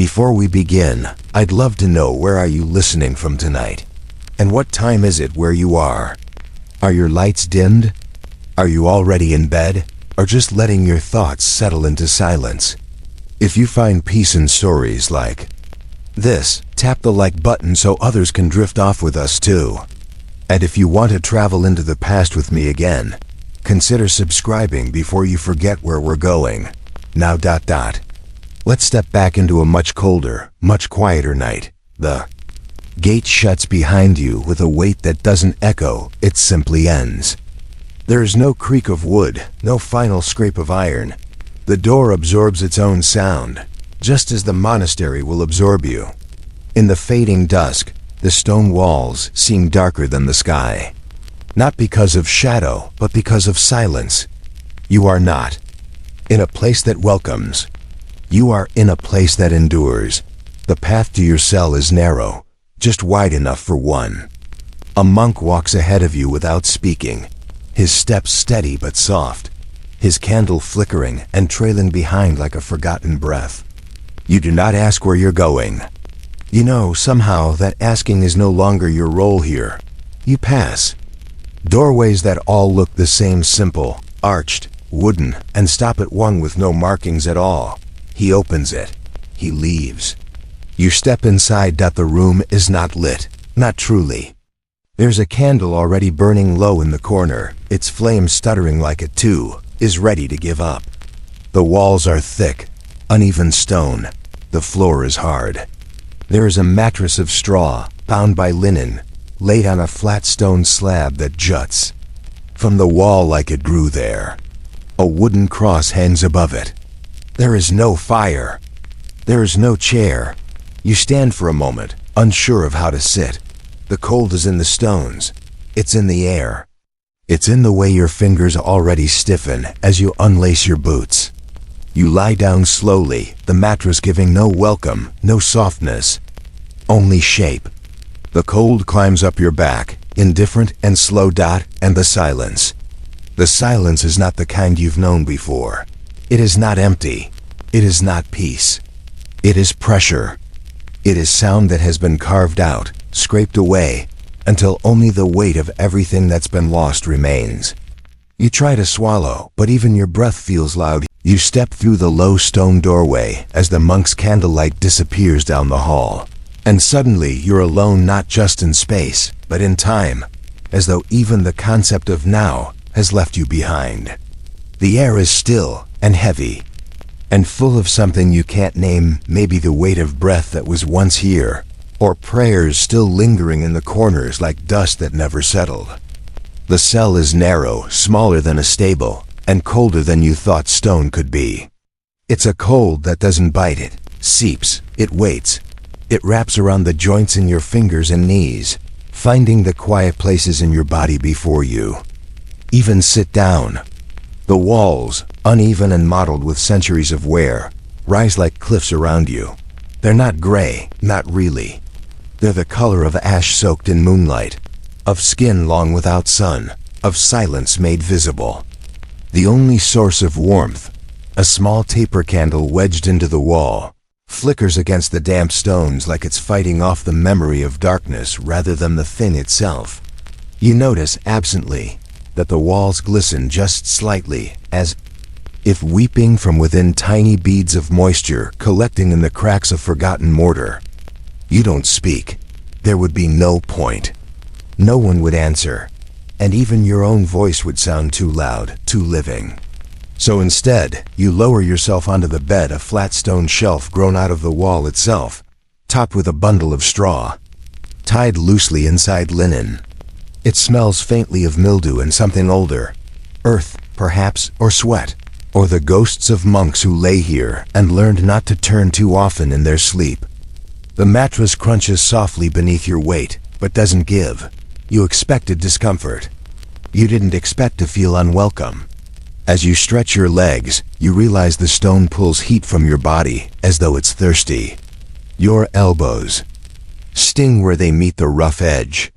Before we begin, I'd love to know, where are you listening from tonight? And what time is it where you are? Are your lights dimmed? Are you already in bed? Or just letting your thoughts settle into silence? If you find peace in stories like this, tap the like button so others can drift off with us too. And if you want to travel into the past with me again, consider subscribing before you forget where we're going. Now ... Let's step back into a much colder, much quieter night. The gate shuts behind you with a weight that doesn't echo, it simply ends. There is no creak of wood, no final scrape of iron. The door absorbs its own sound, just as the monastery will absorb you. In the fading dusk, the stone walls seem darker than the sky. Not because of shadow, but because of silence. You are not in a place that welcomes. You are in a place that endures. The path to your cell is narrow, just wide enough for one. A monk walks ahead of you without speaking, his steps steady but soft, his candle flickering and trailing behind like a forgotten breath. You do not ask where you're going. You know somehow that asking is no longer your role here. You pass doorways that all look the same, simple, arched, wooden, and stop at one with no markings at all. He opens it. He leaves. You step inside. The room is not lit. Not truly. There's a candle already burning low in the corner, its flame stuttering like it too is ready to give up. The walls are thick, uneven stone. The floor is hard. There is a mattress of straw, bound by linen, laid on a flat stone slab that juts from the wall like it grew there. A wooden cross hangs above it. There is no fire. There is no chair. You stand for a moment, unsure of how to sit. The cold is in the stones. It's in the air. It's in the way your fingers already stiffen as you unlace your boots. You lie down slowly, the mattress giving no welcome, no softness, only shape. The cold climbs up your back, indifferent and slow. And the silence. The silence is not the kind you've known before. It is not empty. It is not peace. It is pressure. It is sound that has been carved out, scraped away, until only the weight of everything that's been lost remains. You try to swallow, but even your breath feels loud. You step through the low stone doorway as the monk's candlelight disappears down the hall. And suddenly you're alone, not just in space, but in time, as though even the concept of now has left you behind. The air is still and heavy, and full of something you can't name, maybe the weight of breath that was once here, or prayers still lingering in the corners like dust that never settled. The cell is narrow, smaller than a stable, and colder than you thought stone could be. It's a cold that doesn't bite, it seeps, it waits. It wraps around the joints in your fingers and knees, finding the quiet places in your body before you even sit down. The walls, uneven and mottled with centuries of wear, rise like cliffs around you. They're not gray, not really. They're the color of ash soaked in moonlight, of skin long without sun, of silence made visible. The only source of warmth, a small taper candle wedged into the wall, flickers against the damp stones like it's fighting off the memory of darkness rather than the thing itself. You notice, absently, that the walls glisten just slightly, as if weeping from within, tiny beads of moisture collecting in the cracks of forgotten mortar. You don't speak. There would be no point. No one would answer, and even your own voice would sound too loud, too living. So instead, you lower yourself onto the bed, a flat stone shelf grown out of the wall itself, topped with a bundle of straw, tied loosely inside linen. It smells faintly of mildew and something older, earth, perhaps, or sweat, or the ghosts of monks who lay here and learned not to turn too often in their sleep. The mattress crunches softly beneath your weight, but doesn't give. You expected discomfort. You didn't expect to feel unwelcome. As you stretch your legs, you realize the stone pulls heat from your body as though it's thirsty. Your elbows sting where they meet the rough edge.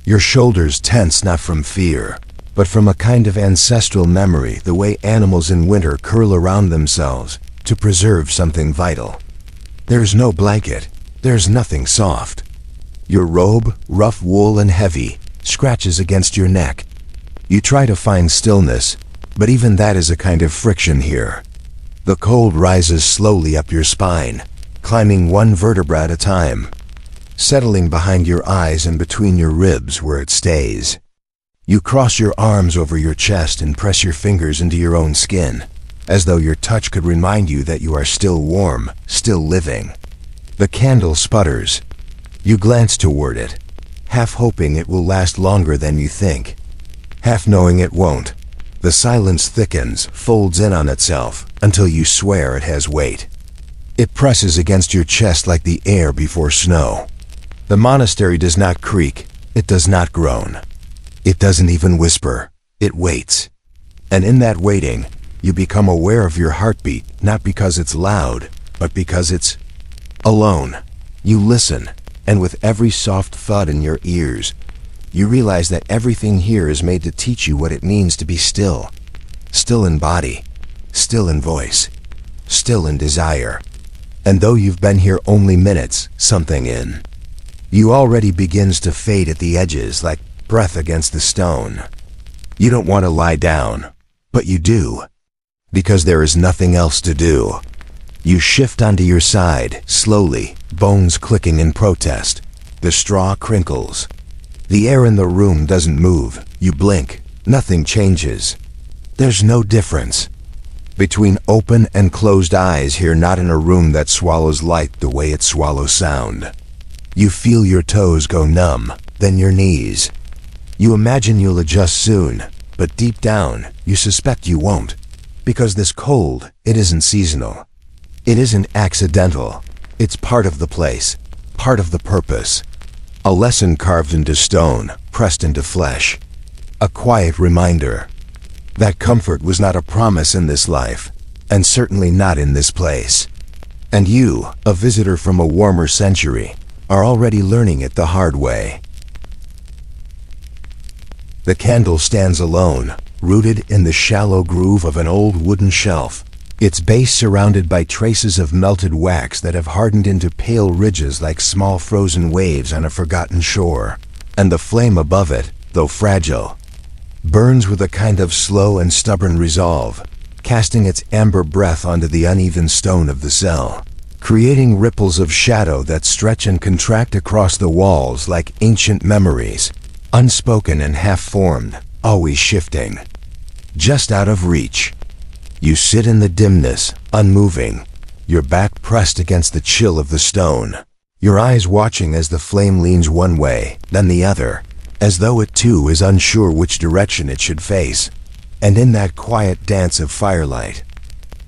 Your shoulders tense not from fear, but from a kind of ancestral memory, the way animals in winter curl around themselves to preserve something vital. There's no blanket. There's nothing soft. Your robe, rough wool and heavy, scratches against your neck. You try to find stillness, but even that is a kind of friction here. The cold rises slowly up your spine, climbing one vertebra at a time, settling behind your eyes and between your ribs where it stays. You cross your arms over your chest and press your fingers into your own skin, as though your touch could remind you that you are still warm, still living. The candle sputters. You glance toward it, half hoping it will last longer than you think, half knowing it won't. The silence thickens, folds in on itself, until you swear it has weight. It presses against your chest like the air before snow. The monastery does not creak, it does not groan. It doesn't even whisper, it waits. And in that waiting, you become aware of your heartbeat, not because it's loud, but because it's alone. You listen, and with every soft thud in your ears, you realize that everything here is made to teach you what it means to be still. Still in body, still in voice, still in desire. And though you've been here only minutes, something in you already begins to fade at the edges like breath against the stone. You don't want to lie down, but you do, because there is nothing else to do. You shift onto your side, slowly, bones clicking in protest. The straw crinkles. The air in the room doesn't move. You blink. Nothing changes. There's no difference between open and closed eyes here, not in a room that swallows light the way it swallows sound. You feel your toes go numb, then your knees. You imagine you'll adjust soon, but deep down, you suspect you won't. Because this cold, it isn't seasonal. It isn't accidental. It's part of the place, part of the purpose. A lesson carved into stone, pressed into flesh. A quiet reminder that comfort was not a promise in this life, and certainly not in this place. And you, a visitor from a warmer century, are already learning it the hard way. The candle stands alone, rooted in the shallow groove of an old wooden shelf, its base surrounded by traces of melted wax that have hardened into pale ridges like small frozen waves on a forgotten shore. And the flame above it, though fragile, burns with a kind of slow and stubborn resolve, casting its amber breath onto the uneven stone of the cell, creating ripples of shadow that stretch and contract across the walls like ancient memories, unspoken and half-formed, always shifting. Just out of reach. You sit in the dimness, unmoving, your back pressed against the chill of the stone, your eyes watching as the flame leans one way, then the other, as though it too is unsure which direction it should face. And in that quiet dance of firelight,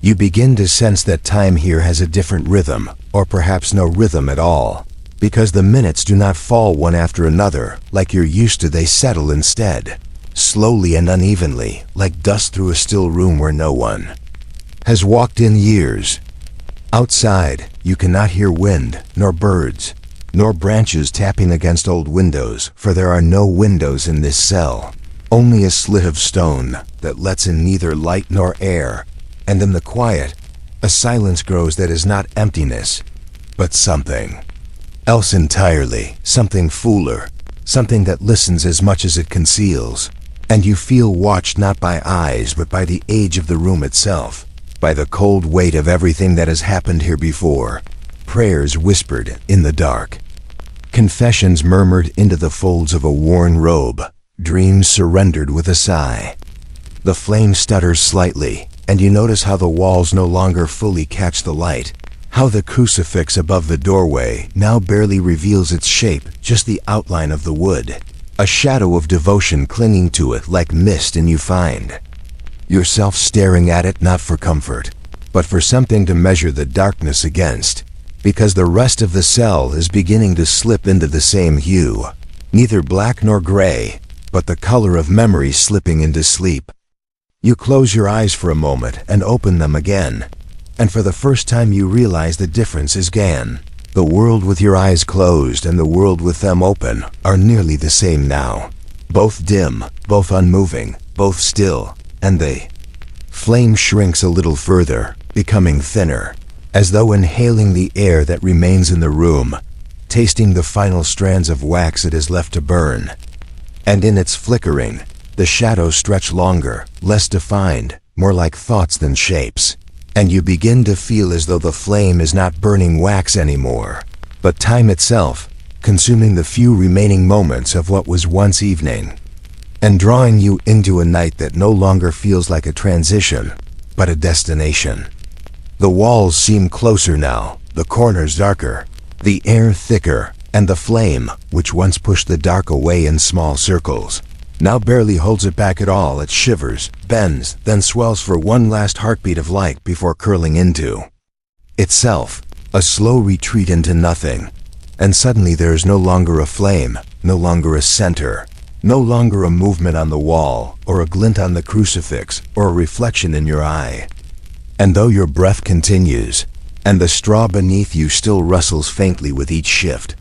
you begin to sense that time here has a different rhythm, or perhaps no rhythm at all. Because the minutes do not fall one after another like you're used to, they settle instead, slowly and unevenly, like dust through a still room where no one has walked in years. Outside, you cannot hear wind, nor birds, nor branches tapping against old windows, for there are no windows in this cell, only a slit of stone that lets in neither light nor air. And in the quiet, a silence grows that is not emptiness, but something else entirely, something fuller, something that listens as much as it conceals. And you feel watched not by eyes, but by the age of the room itself, by the cold weight of everything that has happened here before, prayers whispered in the dark, confessions murmured into the folds of a worn robe, dreams surrendered with a sigh. The flame stutters slightly, and you notice how the walls no longer fully catch the light, how the crucifix above the doorway now barely reveals its shape, just the outline of the wood, a shadow of devotion clinging to it like mist, and you find yourself staring at it not for comfort, but for something to measure the darkness against, because the rest of the cell is beginning to slip into the same hue, neither black nor gray, but the color of memory slipping into sleep. You close your eyes for a moment and open them again, and for the first time you realize the difference is gone. The world with your eyes closed and the world with them open are nearly the same now. Both dim, both unmoving, both still, and the flame shrinks a little further, becoming thinner, as though inhaling the air that remains in the room, tasting the final strands of wax it is left to burn. And in its flickering, the shadows stretch longer, less defined, more like thoughts than shapes. And you begin to feel as though the flame is not burning wax anymore, but time itself, consuming the few remaining moments of what was once evening, and drawing you into a night that no longer feels like a transition, but a destination. The walls seem closer now, the corners darker, the air thicker, and the flame, which once pushed the dark away in small circles, now barely holds it back at all. It shivers, bends, then swells for one last heartbeat of light before curling into itself, a slow retreat into nothing. And suddenly there is no longer a flame, no longer a center, no longer a movement on the wall, or a glint on the crucifix, or a reflection in your eye. And though your breath continues, and the straw beneath you still rustles faintly with each shift,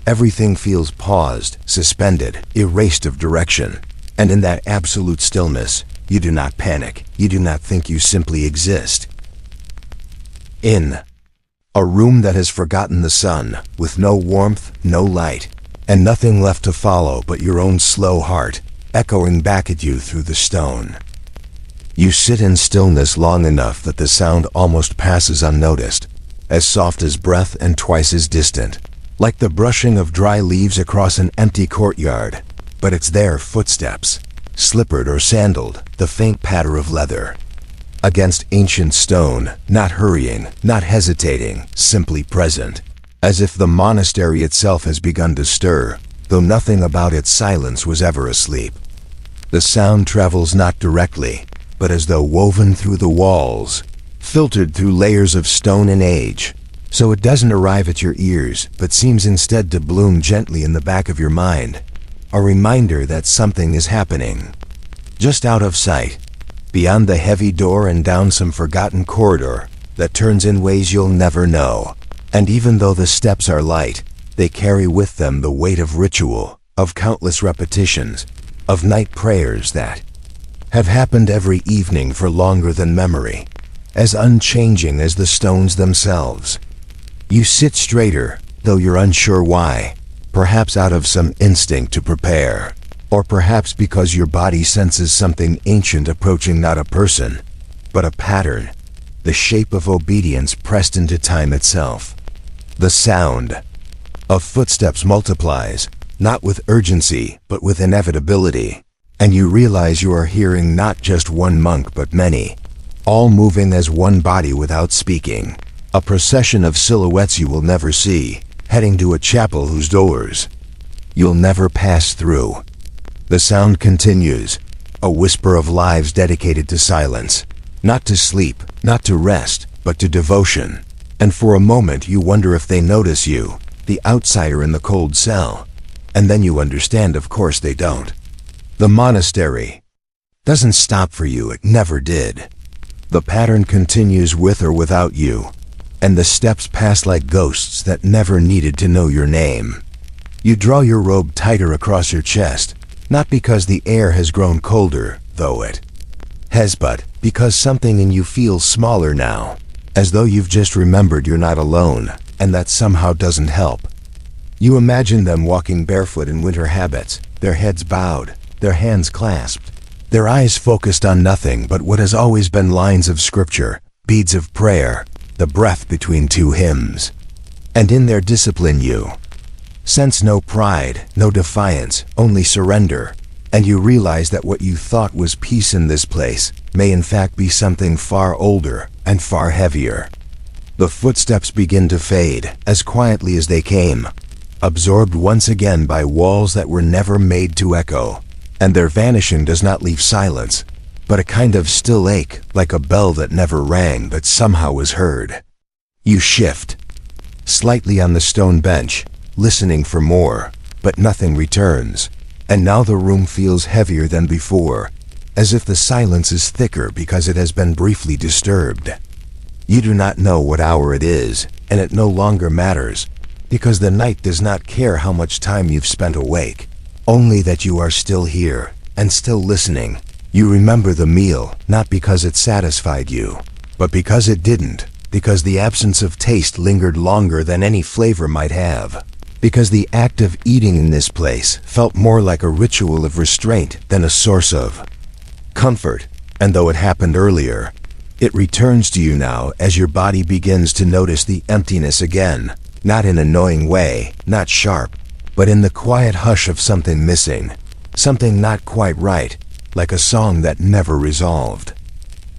everything feels paused, suspended, erased of direction. And in that absolute stillness, you do not panic. You do not think, you simply exist. In a room that has forgotten the sun, with no warmth, no light, and nothing left to follow but your own slow heart, echoing back at you through the stone. You sit in stillness long enough that the sound almost passes unnoticed, as soft as breath and twice as distant, like the brushing of dry leaves across an empty courtyard. But it's their footsteps, slippered or sandaled, the faint patter of leather against ancient stone, not hurrying, not hesitating, simply present, as if the monastery itself has begun to stir, though nothing about its silence was ever asleep. The sound travels not directly, but as though woven through the walls, filtered through layers of stone and age, so it doesn't arrive at your ears, but seems instead to bloom gently in the back of your mind, a reminder that something is happening, just out of sight, beyond the heavy door and down some forgotten corridor that turns in ways you'll never know. And even though the steps are light, they carry with them the weight of ritual, of countless repetitions, of night prayers that have happened every evening for longer than memory, as unchanging as the stones themselves. You sit straighter, though you're unsure why, perhaps out of some instinct to prepare, or perhaps because your body senses something ancient approaching, not a person, but a pattern, the shape of obedience pressed into time itself. The sound of footsteps multiplies, not with urgency, but with inevitability, and you realize you are hearing not just one monk but many, all moving as one body without speaking, a procession of silhouettes you will never see, heading to a chapel whose doors you'll never pass through. The sound continues, a whisper of lives dedicated to silence, not to sleep, not to rest, but to devotion. And for a moment you wonder if they notice you, the outsider in the cold cell. And then you understand, of course they don't. The monastery doesn't stop for you, it never did. The pattern continues with or without you, and the steps pass like ghosts that never needed to know your name. You draw your robe tighter across your chest, not because the air has grown colder, though it has, but because something in you feels smaller now, as though you've just remembered you're not alone, and that somehow doesn't help. You imagine them walking barefoot in winter habits, their heads bowed, their hands clasped, their eyes focused on nothing but what has always been lines of scripture, beads of prayer, the breath between two hymns. And in their discipline you sense no pride, no defiance, only surrender, and you realize that what you thought was peace in this place may in fact be something far older and far heavier. The footsteps begin to fade, as quietly as they came, absorbed once again by walls that were never made to echo, and their vanishing does not leave silence, but a kind of still ache, like a bell that never rang but somehow was heard. You shift slightly on the stone bench, listening for more, but nothing returns, and now the room feels heavier than before, as if the silence is thicker because it has been briefly disturbed. You do not know what hour it is, and it no longer matters, because the night does not care how much time you've spent awake, only that you are still here, and still listening. You remember the meal, not because it satisfied you, but because it didn't, because the absence of taste lingered longer than any flavor might have. Because the act of eating in this place felt more like a ritual of restraint than a source of comfort. And though it happened earlier, it returns to you now as your body begins to notice the emptiness again. Not in an annoying way, not sharp, but in the quiet hush of something missing, something not quite right, like a song that never resolved.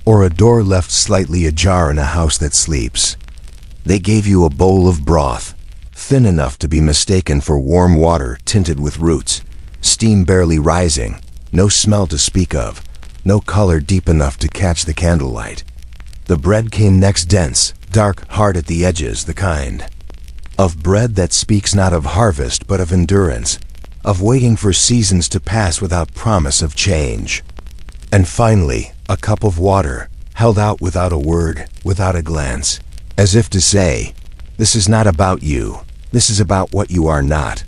Or a door left slightly ajar in a house that sleeps. They gave you a bowl of broth, thin enough to be mistaken for warm water tinted with roots, steam barely rising, no smell to speak of, no color deep enough to catch the candlelight. The bread came next, dense, dark, hard at the edges, the kind of bread that speaks not of harvest but of endurance, of waiting for seasons to pass without promise of change. And finally, a cup of water, held out without a word, without a glance, as if to say, this is not about you, this is about what you are not.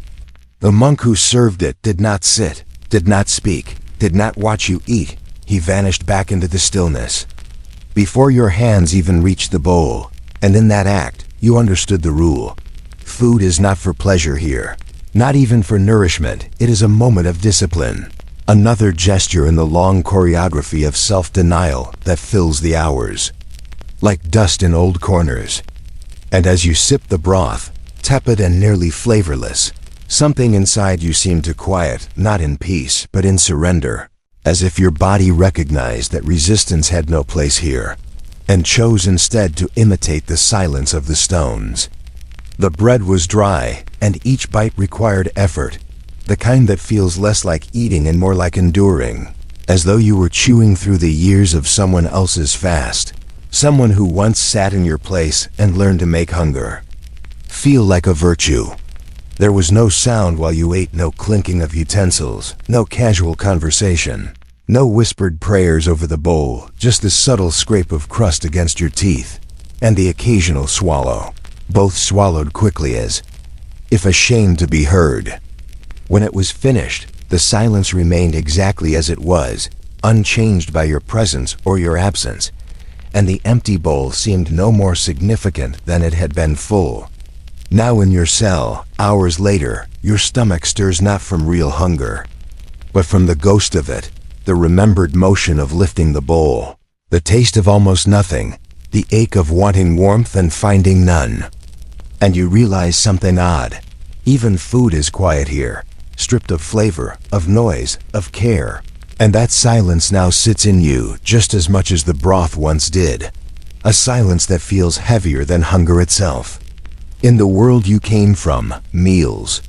The monk who served it did not sit, did not speak, did not watch you eat. He vanished back into the stillness, before your hands even reached the bowl, and in that act, you understood the rule. Food is not for pleasure here, not even for nourishment. It is a moment of discipline, another gesture in the long choreography of self-denial that fills the hours, like dust in old corners. And as you sip the broth, tepid and nearly flavorless, something inside you seemed to quiet, not in peace, but in surrender, as if your body recognized that resistance had no place here, and chose instead to imitate the silence of the stones. The bread was dry, and each bite required effort, the kind that feels less like eating and more like enduring, as though you were chewing through the years of someone else's fast, someone who once sat in your place and learned to make hunger feel like a virtue. There was no sound while you ate, no clinking of utensils, no casual conversation, no whispered prayers over the bowl, just the subtle scrape of crust against your teeth, and the occasional swallow, both swallowed quickly as if ashamed to be heard. When it was finished, the silence remained exactly as it was, unchanged by your presence or your absence, and the empty bowl seemed no more significant than it had been full. Now in your cell, hours later, your stomach stirs not from real hunger, but from the ghost of it, the remembered motion of lifting the bowl, the taste of almost nothing, the ache of wanting warmth and finding none. And you realize something odd. Even food is quiet here, stripped of flavor, of noise, of care. And that silence now sits in you just as much as the broth once did. A silence that feels heavier than hunger itself. In the world you came from, meals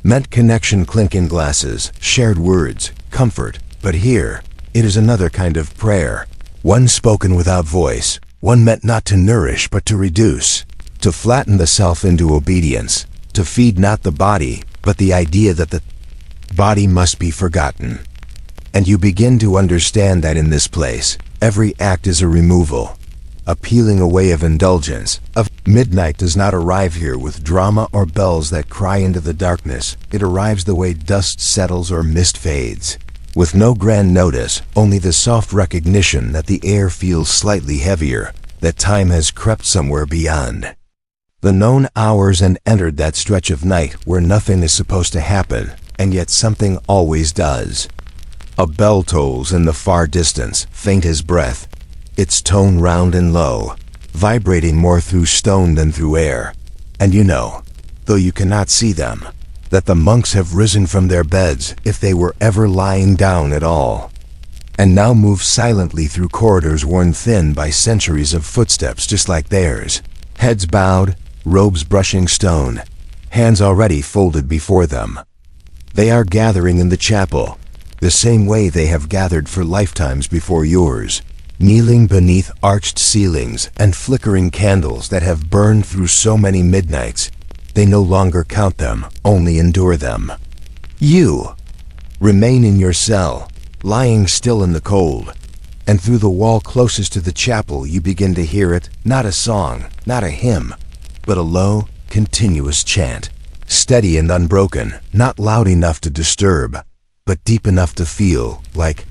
meant connection, clinking glasses, shared words, comfort. But here, it is another kind of prayer. One spoken without voice, one meant not to nourish but to reduce, to flatten the self into obedience, to feed not the body, but the idea that the body must be forgotten. And you begin to understand that in this place, every act is a removal, a peeling away of indulgence. Midnight does not arrive here with drama or bells that cry into the darkness. It arrives the way dust settles or mist fades, with no grand notice, only the soft recognition that the air feels slightly heavier, that time has crept somewhere beyond the known hours and entered that stretch of night where nothing is supposed to happen, and yet something always does. A bell tolls in the far distance, faint as breath, its tone round and low, vibrating more through stone than through air. And you know, though you cannot see them, that the monks have risen from their beds, if they were ever lying down at all, and now move silently through corridors worn thin by centuries of footsteps just like theirs, heads bowed, robes brushing stone, hands already folded before them. They are gathering in the chapel, the same way they have gathered for lifetimes before yours, kneeling beneath arched ceilings and flickering candles that have burned through so many midnights, they no longer count them, only endure them. You remain in your cell, lying still in the cold, and through the wall closest to the chapel you begin to hear it, not a song, not a hymn, but a low, continuous chant, steady and unbroken, not loud enough to disturb, but deep enough to feel like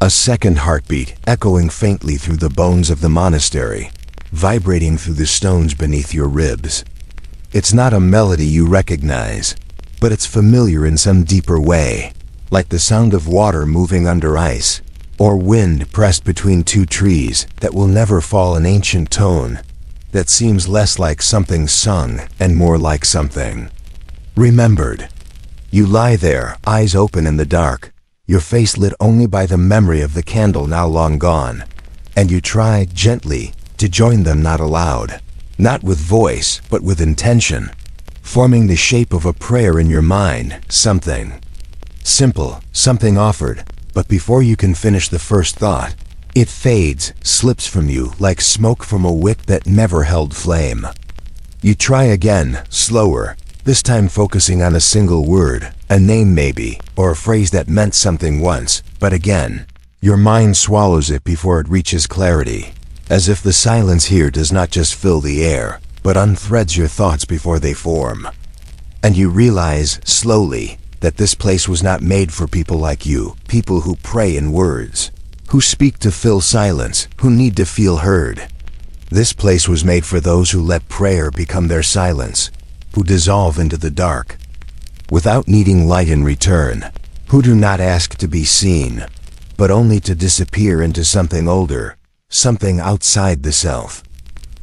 a second heartbeat echoing faintly through the bones of the monastery. vibrating through the stones beneath your ribs. It's not a melody you recognize, but it's familiar in some deeper way, like the sound of water moving under ice, or wind pressed between two trees that will never fall, an ancient tone that seems less like something sung and more like something remembered. You lie there, eyes open in the dark, your face lit only by the memory of the candle now long gone, and you try gently to join them, not aloud, not with voice, but with intention, forming the shape of a prayer in your mind, something simple, something offered, but before you can finish the first thought, it fades, slips from you like smoke from a wick that never held flame. You try again, slower, this time focusing on a single word, a name maybe, or a phrase that meant something once, but again, your mind swallows it before it reaches clarity, as if the silence here does not just fill the air, but unthreads your thoughts before they form. And you realize, slowly, that this place was not made for people like you, people who pray in words, who speak to fill silence, who need to feel heard. This place was made for those who let prayer become their silence, who dissolve into the dark, without needing light in return, who do not ask to be seen, but only to disappear into something older, something outside the self.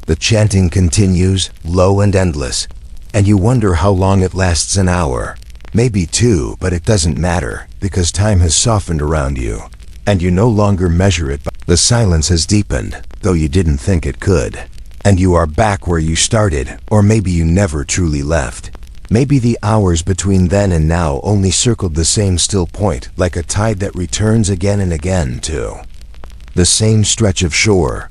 The chanting continues, low and endless, and you wonder how long it lasts, an hour, maybe two, but it doesn't matter, because time has softened around you, and you no longer measure it. The silence has deepened, though you didn't think it could, and you are back where you started, or maybe you never truly left. Maybe the hours between then and now only circled the same still point, like a tide that returns again and again to the same stretch of shore.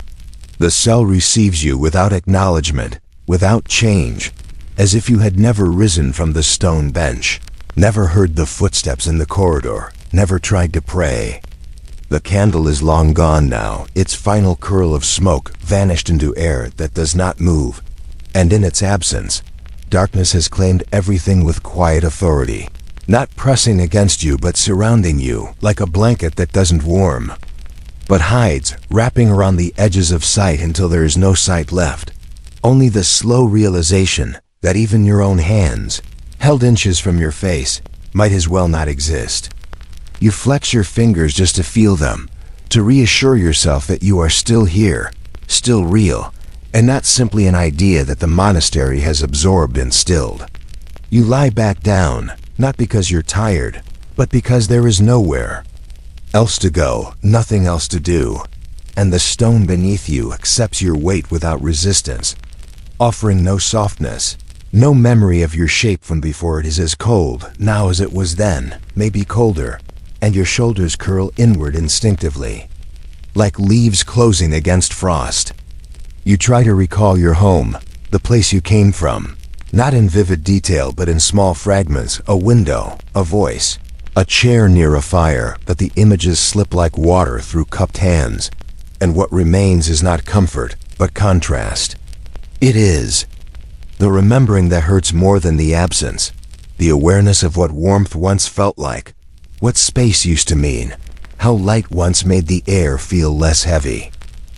The cell receives you without acknowledgement, without change, as if you had never risen from the stone bench, never heard the footsteps in the corridor, never tried to pray. The candle is long gone now, its final curl of smoke vanished into air that does not move, and in its absence, darkness has claimed everything with quiet authority, not pressing against you but surrounding you like a blanket that doesn't warm, but hides, wrapping around the edges of sight until there is no sight left, only the slow realization that even your own hands, held inches from your face, might as well not exist. You flex your fingers just to feel them, to reassure yourself that you are still here, still real, and not simply an idea that the monastery has absorbed and stilled. You lie back down, not because you're tired, but because there is nowhere else to go, nothing else to do, and the stone beneath you accepts your weight without resistance, offering no softness, no memory of your shape from before. It is as cold now as it was then, maybe colder, and your shoulders curl inward instinctively, like leaves closing against frost. You try to recall your home, the place you came from, not in vivid detail but in small fragments, a window, a voice, a chair near a fire, but the images slip like water through cupped hands, and what remains is not comfort, but contrast. It is the remembering that hurts more than the absence, the awareness of what warmth once felt like, what space used to mean, how light once made the air feel less heavy.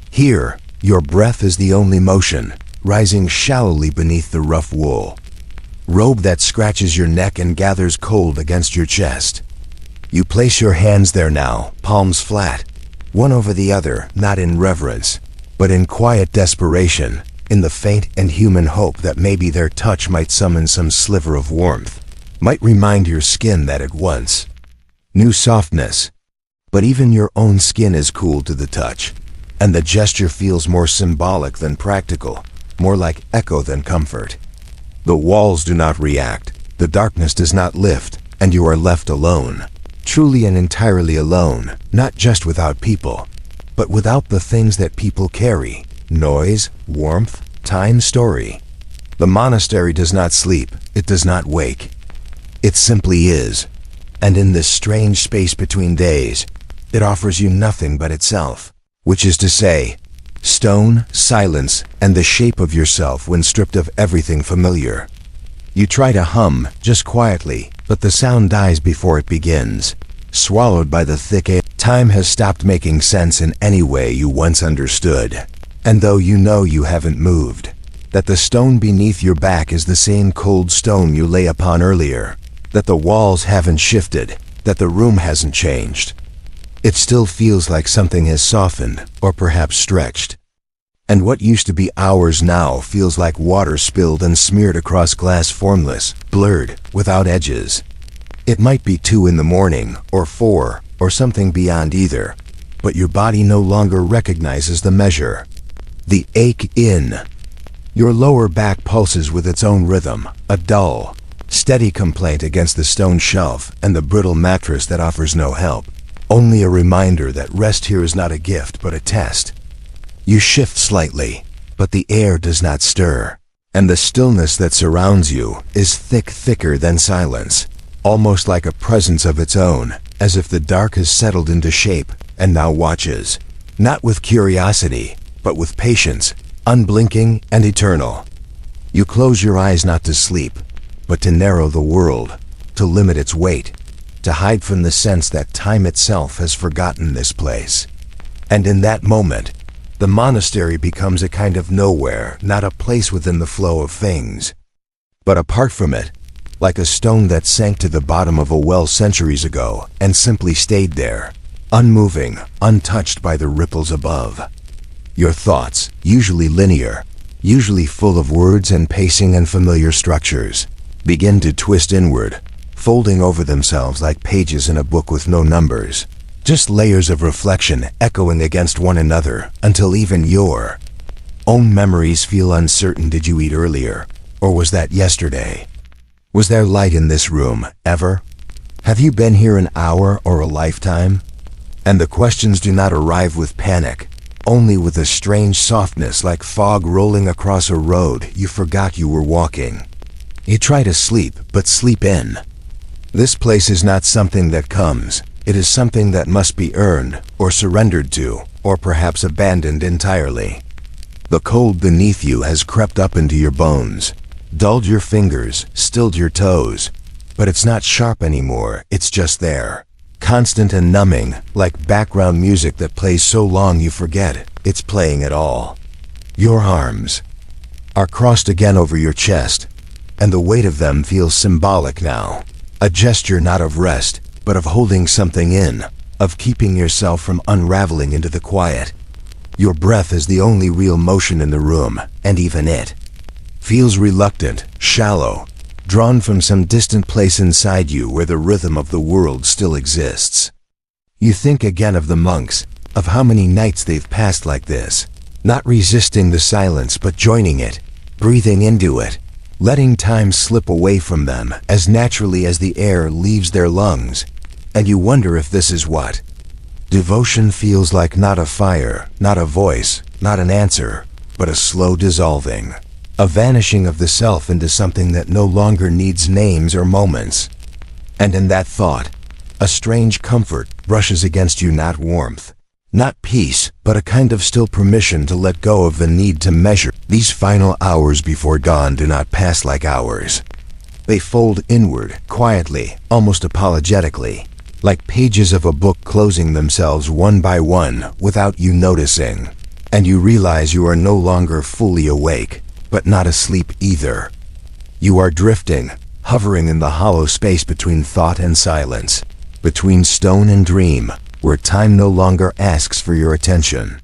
Here, your breath is the only motion, rising shallowly beneath the rough wool robe that scratches your neck and gathers cold against your chest. You place your hands there now, palms flat, one over the other, not in reverence, but in quiet desperation, in the faint and human hope that maybe their touch might summon some sliver of warmth, might remind your skin that it once knew softness. But even your own skin is cool to the touch, and the gesture feels more symbolic than practical, more like echo than comfort. The walls do not react, the darkness does not lift, and you are left alone, truly and entirely alone, not just without people, but without the things that people carry: noise, warmth, time, story. The monastery does not sleep, it does not wake. It simply is, and in this strange space between days, it offers you nothing but itself, which is to say, stone, silence, and the shape of yourself when stripped of everything familiar. You try to hum, just quietly, but the sound dies before it begins, swallowed by the thick air. Time has stopped making sense in any way you once understood, And though you know you haven't moved, that the stone beneath your back is the same cold stone you lay upon earlier, that the walls haven't shifted, that the room hasn't changed, it still feels like something has softened or perhaps stretched. And what used to be hours now feels like water spilled and smeared across glass, formless, blurred, without edges. It might be 2 in the morning, or 4, or something beyond either, but your body no longer recognizes the measure. The ache in. Your lower back pulses with its own rhythm, a dull, steady complaint against the stone shelf and the brittle mattress that offers no help. Only a reminder that rest here is not a gift but a test. You shift slightly, but the air does not stir, and the stillness that surrounds you is thicker than silence, almost like a presence of its own, as if the dark has settled into shape and now watches, not with curiosity, but with patience, unblinking and eternal. You close your eyes not to sleep, but to narrow the world, to limit its weight, to hide from the sense that time itself has forgotten this place. And in that moment, the monastery becomes a kind of nowhere, not a place within the flow of things, but apart from it, like a stone that sank to the bottom of a well centuries ago and simply stayed there, unmoving, untouched by the ripples above. Your thoughts, usually linear, usually full of words and pacing and familiar structures, begin to twist inward, folding over themselves like pages in a book with no numbers. Just layers of reflection echoing against one another until even your own memories feel uncertain. Did you eat earlier? Or was that yesterday? Was there light in this room, ever? Have you been here an hour or a lifetime? And the questions do not arrive with panic, only with a strange softness like fog rolling across a road you forgot you were walking. You try to sleep, but sleep in. This place is not something that comes. It is something that must be earned, or surrendered to, or perhaps abandoned entirely. The cold beneath you has crept up into your bones, dulled your fingers, stilled your toes, but it's not sharp anymore, it's just there. Constant and numbing, like background music that plays so long you forget it's playing at all. Your arms are crossed again over your chest, and the weight of them feels symbolic now. A gesture not of rest, but of holding something in, of keeping yourself from unraveling into the quiet. Your breath is the only real motion in the room, and even it feels reluctant, shallow, drawn from some distant place inside you where the rhythm of the world still exists. You think again of the monks, of how many nights they've passed like this, not resisting the silence but joining it, breathing into it, letting time slip away from them as naturally as the air leaves their lungs. And you wonder if this is what devotion feels like. Not a fire, not a voice, not an answer, but a slow dissolving, a vanishing of the self into something that no longer needs names or moments. And in that thought, a strange comfort brushes against you, not warmth, not peace, but a kind of still permission to let go of the need to measure. These final hours before dawn do not pass like hours. They fold inward, quietly, almost apologetically, like pages of a book closing themselves one by one without you noticing. And you realize you are no longer fully awake, but not asleep either. You are drifting, hovering in the hollow space between thought and silence, between stone and dream, where time no longer asks for your attention.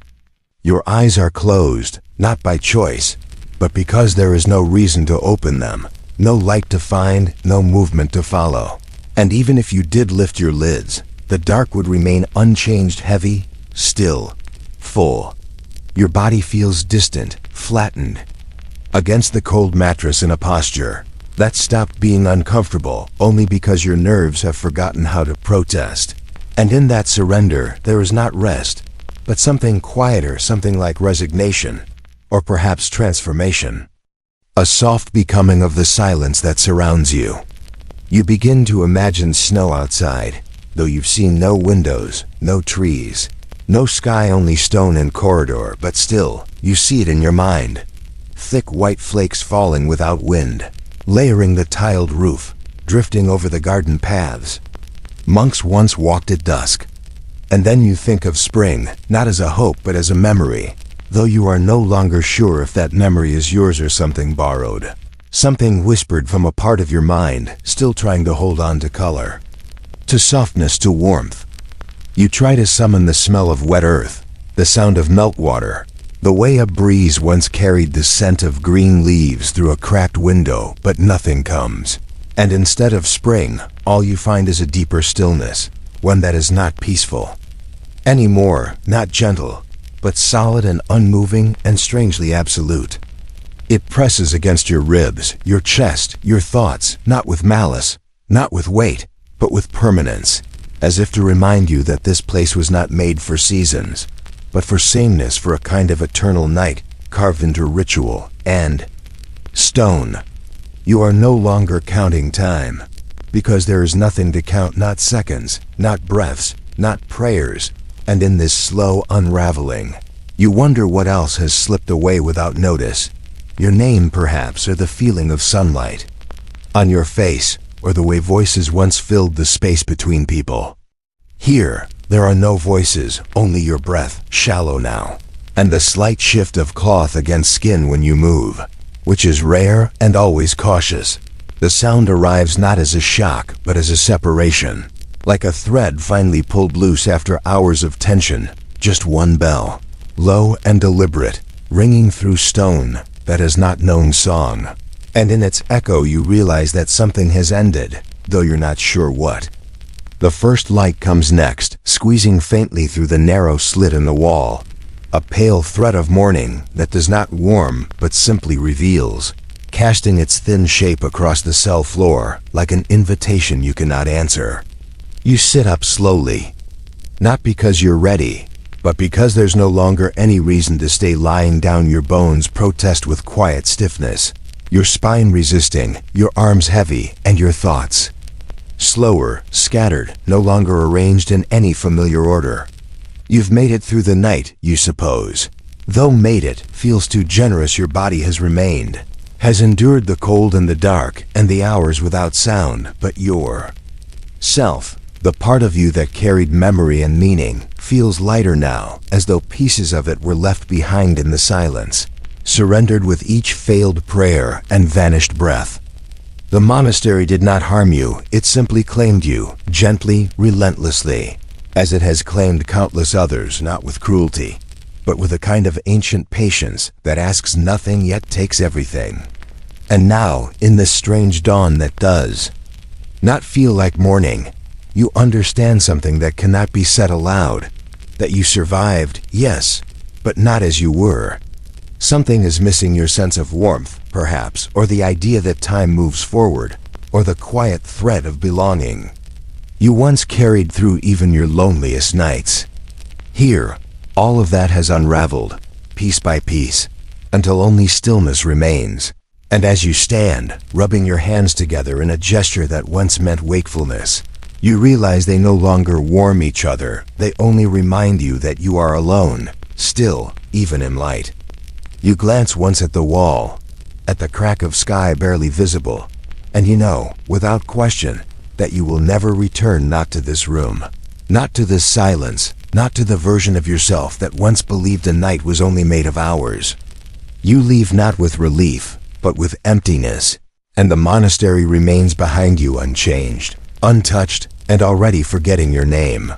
Your eyes are closed, not by choice, but because there is no reason to open them, no light to find, no movement to follow. And even if you did lift your lids, the dark would remain unchanged, heavy, still, full. Your body feels distant, flattened, against the cold mattress in a posture that stopped being uncomfortable only because your nerves have forgotten how to protest. And in that surrender, there is not rest, but something quieter, something like resignation, or perhaps transformation. A soft becoming of the silence that surrounds you. You begin to imagine snow outside, though you've seen no windows, no trees, no sky, only stone and corridor, but still, you see it in your mind. Thick white flakes falling without wind, layering the tiled roof, drifting over the garden paths. Monks once walked at dusk. And then you think of spring, not as a hope but as a memory. though you are no longer sure if that memory is yours or something borrowed. Something whispered from a part of your mind, still trying to hold on to color, to softness, to warmth. You try to summon the smell of wet earth, the sound of meltwater, the way a breeze once carried the scent of green leaves through a cracked window, but nothing comes. And instead of spring, all you find is a deeper stillness, one that is not peaceful anymore, not gentle, but solid and unmoving and strangely absolute. It presses against your ribs, your chest, your thoughts, not with malice, not with weight, but with permanence, as if to remind you that this place was not made for seasons, but for sameness, for a kind of eternal night carved into ritual and stone. You are no longer counting time, because there is nothing to count, not seconds, not breaths, not prayers, and in this slow unraveling, you wonder what else has slipped away without notice. Your name, perhaps, or the feeling of sunlight on your face, or the way voices once filled the space between people. Here, there are no voices, only your breath, shallow now, and the slight shift of cloth against skin when you move, which is rare and always cautious. The sound arrives not as a shock, but as a separation, like a thread finally pulled loose after hours of tension. Just one bell, low and deliberate, ringing through stone that has not known song. And in its echo you realize that something has ended, though you're not sure what. The first light comes next, squeezing faintly through the narrow slit in the wall. A pale thread of morning that does not warm, but simply reveals, casting its thin shape across the cell floor like an invitation you cannot answer. You sit up slowly, not because you're ready, but because there's no longer any reason to stay lying down. Your bones protest with quiet stiffness, your spine resisting, your arms heavy, and your thoughts slower, scattered, no longer arranged in any familiar order. You've made it through the night, you suppose. Though made it feels too generous, your body has remained, has endured the cold and the dark and the hours without sound, but your self, the part of you that carried memory and meaning, feels lighter now, as though pieces of it were left behind in the silence, surrendered with each failed prayer and vanished breath. The monastery did not harm you, it simply claimed you, gently, relentlessly, as it has claimed countless others, not with cruelty, but with a kind of ancient patience that asks nothing yet takes everything. And now, in this strange dawn that does not feel like morning, you understand something that cannot be said aloud, that you survived, yes, but not as you were. Something is missing, your sense of warmth, perhaps, or the idea that time moves forward, or the quiet thread of belonging you once carried through even your loneliest nights. Here, all of that has unraveled, piece by piece, until only stillness remains. And as you stand, rubbing your hands together in a gesture that once meant wakefulness, you realize they no longer warm each other, they only remind you that you are alone, still, even in light. You glance once at the wall, at the crack of sky barely visible, and you know, without question, that you will never return, not to this room, not to this silence, not to the version of yourself that once believed a night was only made of hours. You leave not with relief, but with emptiness, and the monastery remains behind you unchanged, untouched, and already forgetting your name.